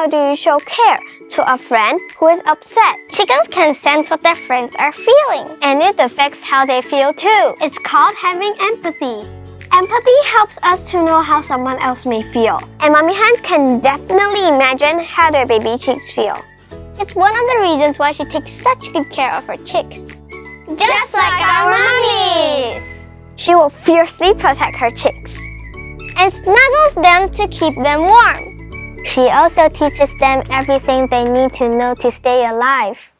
how do you show care to a friend who is upset? Chickens can sense what their friends are feeling, and it affects how they feel too. It's called having empathy. Empathy helps us to know how someone else may feel, and mommy hens can definitely imagine how their baby chicks feel. It's one of the reasons why she takes such good care of her chicks. Just like our mummies! She will fiercely protect her chicks and snuggles them to keep them warm. She also teaches them everything they need to know to stay alive.